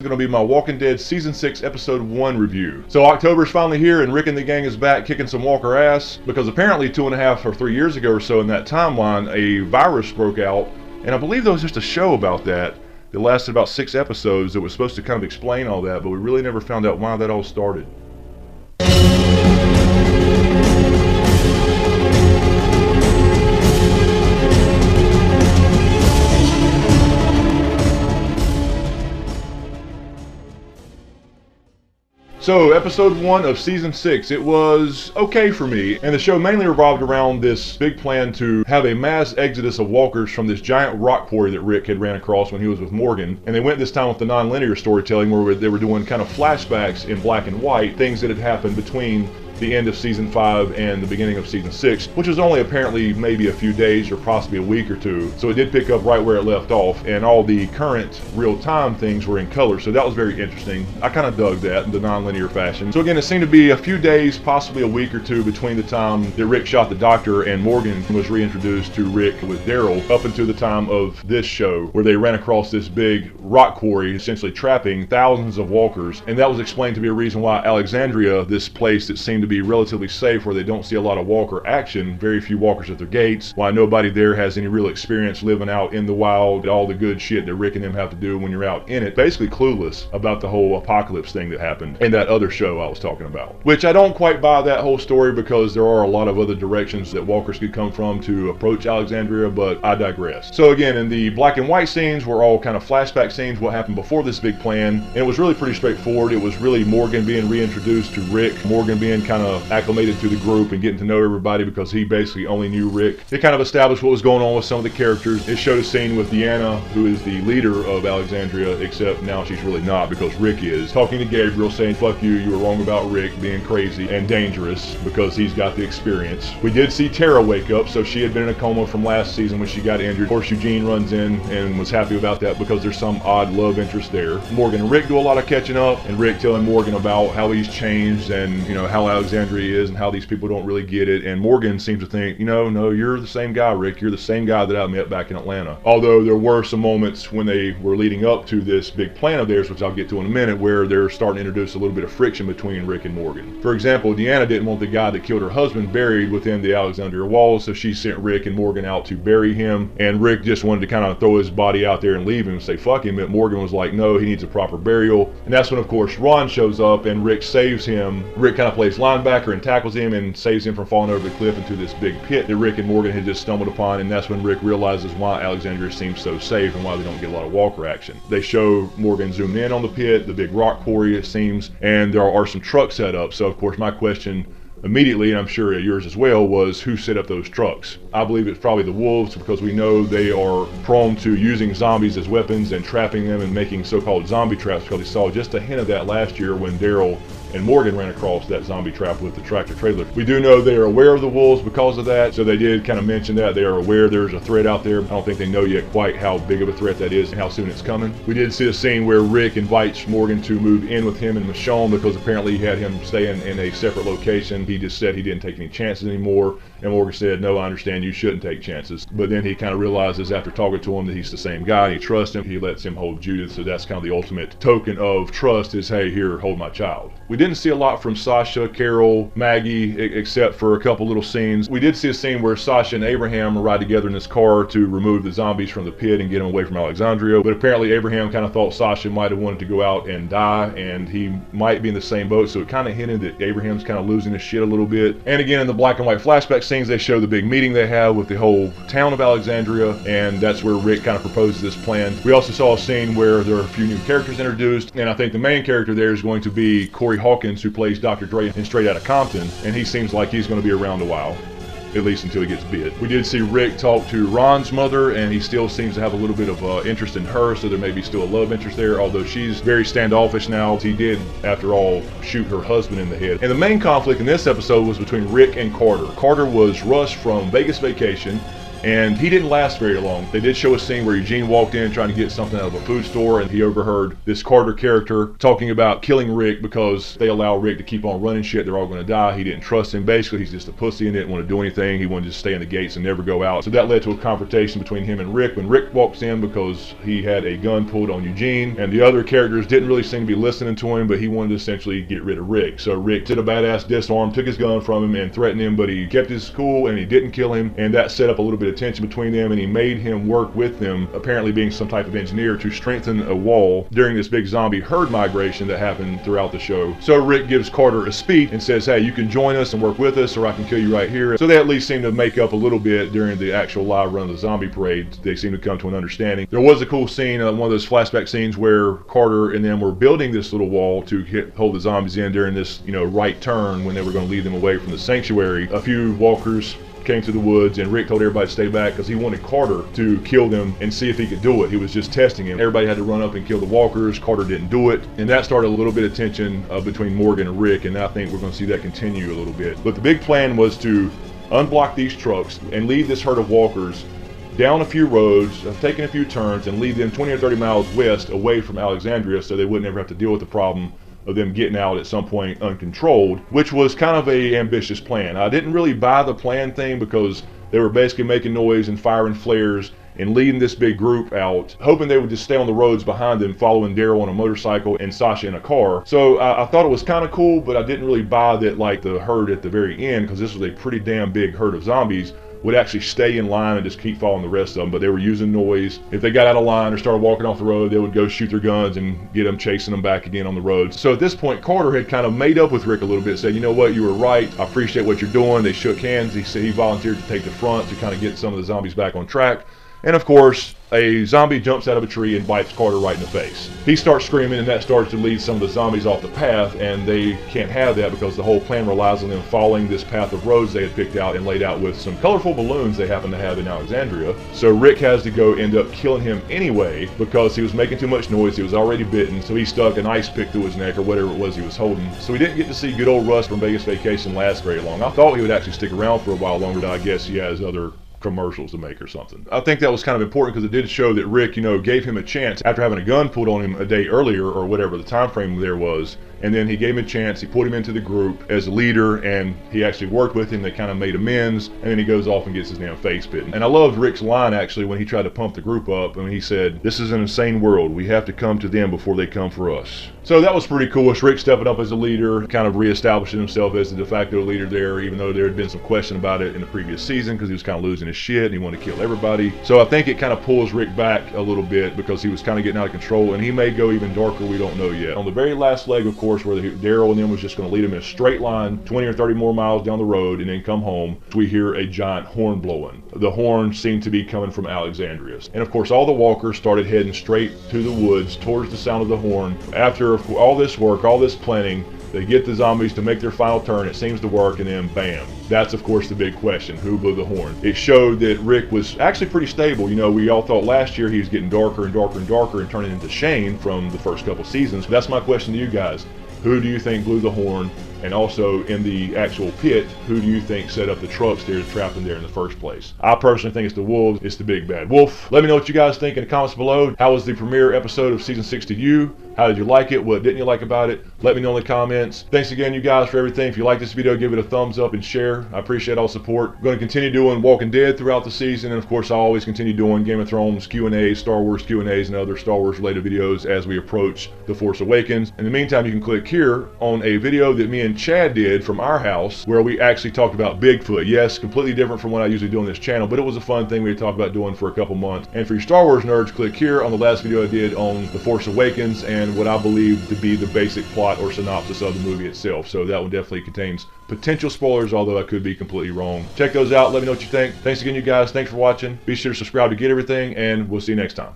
Going to be my Walking Dead Season 6 Episode 1 review. So October's finally here and Rick and the gang is back kicking some Walker ass because apparently 2.5 or 3 years ago or so in that timeline a virus broke out, and I believe there was just a show about that that lasted about 6 episodes that was supposed to kind of explain all that, but we really never found out why that all started. So, episode 1 of season 6, it was okay for me, and the show mainly revolved around this big plan to have a mass exodus of walkers from this giant rock quarry that Rick had ran across when he was with Morgan. And they went this time with the non-linear storytelling where they were doing kind of flashbacks in black and white, things that had happened between the end of season 5 and the beginning of season 6, which was only apparently maybe a few days or possibly a week or two. So it did pick up right where it left off, and all the current real-time things were in color, so that was very interesting. I kind of dug that in the non-linear fashion. So again, it seemed to be a few days, possibly a week or two between the time that Rick shot the doctor and Morgan was reintroduced to Rick with Daryl, up until the time of this show where they ran across this big rock quarry, essentially trapping thousands of walkers. And that was explained to be a reason why Alexandria, this place that seemed to be relatively safe where they don't see a lot of walker action, very few walkers at their gates, why nobody there has any real experience living out in the wild, all the good shit that Rick and them have to do when you're out in it, basically clueless about the whole apocalypse thing that happened in that other show I was talking about. Which I don't quite buy that whole story because there are a lot of other directions that walkers could come from to approach Alexandria, but I digress. So again, in the black and white scenes were all kind of flashback scenes, what happened before this big plan, and it was really pretty straightforward. It was really Morgan being reintroduced to Rick, Morgan being kind of acclimated to the group and getting to know everybody because he basically only knew Rick. It kind of established what was going on with some of the characters. It showed a scene with Deanna, who is the leader of Alexandria, except now she's really not because Rick is, talking to Gabriel saying, fuck you, you were wrong about Rick being crazy and dangerous because he's got the experience. We did see Tara wake up, so she had been in a coma from last season when she got injured. Of course, Eugene runs in and was happy about that because there's some odd love interest there. Morgan and Rick do a lot of catching up, and Rick telling Morgan about how he's changed and, you know, how Alexandria is and how these people don't really get it. And Morgan seems to think, you know, no, you're the same guy, Rick. You're the same guy that I met back in Atlanta. Although there were some moments when they were leading up to this big plan of theirs, which I'll get to in a minute, where they're starting to introduce a little bit of friction between Rick and Morgan. For example, Deanna didn't want the guy that killed her husband buried within the Alexandria walls, so she sent Rick and Morgan out to bury him. And Rick just wanted to kind of throw his body out there and leave him and say fuck him, but Morgan was like, no, he needs a proper burial. And that's when, of course, Ron shows up and Rick saves him. Rick kind of plays linebacker and tackles him and saves him from falling over the cliff into this big pit that Rick and Morgan had just stumbled upon, and that's when Rick realizes why Alexandria seems so safe and why they don't get a lot of walker action. They show Morgan zoom in on the pit, the big rock quarry it seems, and there are some trucks set up. So of course my question immediately, and I'm sure yours as well, was who set up those trucks? I believe it's probably the wolves because we know they are prone to using zombies as weapons and trapping them and making so-called zombie traps, because we saw just a hint of that last year when Daryl and Morgan ran across that zombie trap with the tractor trailer. We do know they are aware of the wolves because of that, so they did kind of mention that they are aware there's a threat out there. I don't think they know yet quite how big of a threat that is and how soon it's coming. We did see a scene where Rick invites Morgan to move in with him and Michonne because apparently he had him staying in a separate location. He just said he didn't take any chances anymore, and Morgan said, no, I understand, you shouldn't take chances. But then he kind of realizes after talking to him that he's the same guy and he trusts him. He lets him hold Judith, so that's kind of the ultimate token of trust is, hey, here, hold my child. We didn't see a lot from Sasha, Carol, Maggie, except for a couple little scenes. We did see a scene where Sasha and Abraham ride together in this car to remove the zombies from the pit and get them away from Alexandria, but apparently Abraham kind of thought Sasha might have wanted to go out and die, and he might be in the same boat, so it kind of hinted that Abraham's kind of losing his shit a little bit. And again, in the black and white flashback scenes, they show the big meeting they have with the whole town of Alexandria, and that's where Rick kind of proposes this plan. We also saw a scene where there are a few new characters introduced, and I think the main character there is going to be Corey Hawkins, who plays Dr. Dre in Straight Outta Compton, and he seems like he's going to be around a while, at least until he gets bit. We did see Rick talk to Ron's mother, and he still seems to have a little bit of interest in her, so there may be still a love interest there, although she's very standoffish now. He did, after all, shoot her husband in the head. And the main conflict in this episode was between Rick and Carter. Carter was rushed from Vegas vacation And he didn't last very long. They did show a scene where Eugene walked in trying to get something out of a food store, and he overheard this Carter character talking about killing Rick because they allow Rick to keep on running shit. They're all going to die. He didn't trust him. Basically, he's just a pussy and didn't want to do anything. He wanted to just stay in the gates and never go out. So that led to a confrontation between him and Rick when Rick walks in because he had a gun pulled on Eugene, and the other characters didn't really seem to be listening to him, but he wanted to essentially get rid of Rick. So Rick did a badass disarm, took his gun from him and threatened him, but he kept his cool and he didn't kill him, and that set up a little bit of tension between them, and he made him work with them, apparently being some type of engineer, to strengthen a wall during this big zombie herd migration that happened throughout the show. So Rick gives Carter a speech and says, hey, you can join us and work with us, or I can kill you right here. So they at least seem to make up a little bit during the actual live run of the zombie parade. They seem to come to an understanding. There was a cool scene, one of those flashback scenes where Carter and them were building this little wall to hold the zombies in during this, right turn when they were going to lead them away from the sanctuary. A few walkers came to the woods, and Rick told everybody to stay back because he wanted Carter to kill them and see if he could do it. He was just testing him. Everybody had to run up and kill the walkers. Carter didn't do it, and that started a little bit of tension between Morgan and Rick, and I think we're going to see that continue a little bit. But the big plan was to unblock these trucks and lead this herd of walkers down a few roads, taking a few turns, and lead them 20 or 30 miles west away from Alexandria so they wouldn't ever have to deal with the problem of them getting out at some point uncontrolled, which was kind of a ambitious plan. I didn't really buy the plan thing because they were basically making noise and firing flares and leading this big group out, hoping they would just stay on the roads behind them, following Daryl on a motorcycle and Sasha in a car. So I thought it was kind of cool, but I didn't really buy that like the herd at the very end, because this was a pretty damn big herd of zombies, would actually stay in line and just keep following the rest of them. But they were using noise. If they got out of line or started walking off the road, they would go shoot their guns and get them chasing them back again on the road. So at this point, Carter had kind of made up with Rick a little bit, said, you know what, you were right, I appreciate what you're doing. They shook hands. He said he volunteered to take the front to kind of get some of the zombies back on track. And of course, a zombie jumps out of a tree and bites Carter right in the face. He starts screaming, and that starts to lead some of the zombies off the path, and they can't have that because the whole plan relies on them following this path of roads they had picked out and laid out with some colorful balloons they happen to have in Alexandria. So Rick has to go end up killing him anyway because he was making too much noise. He was already bitten, so he stuck an ice pick through his neck or whatever it was he was holding. So we didn't get to see good old Russ from Vegas Vacation last very long. I thought he would actually stick around for a while longer, but I guess he has other commercials to make or something. I think that was kind of important because it did show that Rick, gave him a chance after having a gun pulled on him a day earlier or whatever the time frame there was. And then he gave him a chance, he put him into the group as a leader, and he actually worked with him. They kind of made amends, and then he goes off and gets his damn face bitten. And I loved Rick's line actually when he tried to pump the group up, and he said, this is an insane world. We have to come to them before they come for us. So that was pretty cool. It's Rick stepping up as a leader, kind of reestablishing himself as the de facto leader there, even though there had been some question about it in the previous season because he was kind of losing his shit and he wanted to kill everybody. So I think it kind of pulls Rick back a little bit because he was kind of getting out of control, and he may go even darker, we don't know yet. On the very last leg, of course, where Daryl and them was just going to lead him in a straight line 20 or 30 more miles down the road and then come home, we hear a giant horn blowing. The horn seemed to be coming from Alexandria. And of course all the walkers started heading straight to the woods towards the sound of the horn. After all this work, all this planning, they get the zombies to make their final turn. It seems to work, and then bam. That's of course the big question. Who blew the horn? It showed that Rick was actually pretty stable. We all thought last year he was getting darker and darker and darker and turning into Shane from the first couple seasons. That's my question to you guys. Who do you think blew the horn? And also in the actual pit, who do you think set up the trucks there to trap them there in the first place? I personally think it's the wolves. It's the big bad wolf. Let me know what you guys think in the comments below. How was the premiere episode of season 6 to you? How did you like it? What didn't you like about it? Let me know in the comments. Thanks again, you guys, for everything. If you like this video, give it a thumbs up and share. I appreciate all support. I'm going to continue doing Walking Dead throughout the season, and of course I'll always continue doing Game of Thrones Q&As, Star Wars Q&As, and other Star Wars related videos as we approach The Force Awakens. In the meantime, you can click here on a video that me and Chad did from our house where we actually talked about Bigfoot. Yes, completely different from what I usually do on this channel, but it was a fun thing we talked about doing for a couple months. And for you Star Wars nerds, click here on the last video I did on The Force Awakens and what I believe to be the basic plot or synopsis of the movie itself. So that one definitely contains potential spoilers, although I could be completely wrong. Check those out. Let me know what you think. Thanks again, you guys. Thanks for watching. Be sure to subscribe to get everything, and we'll see you next time.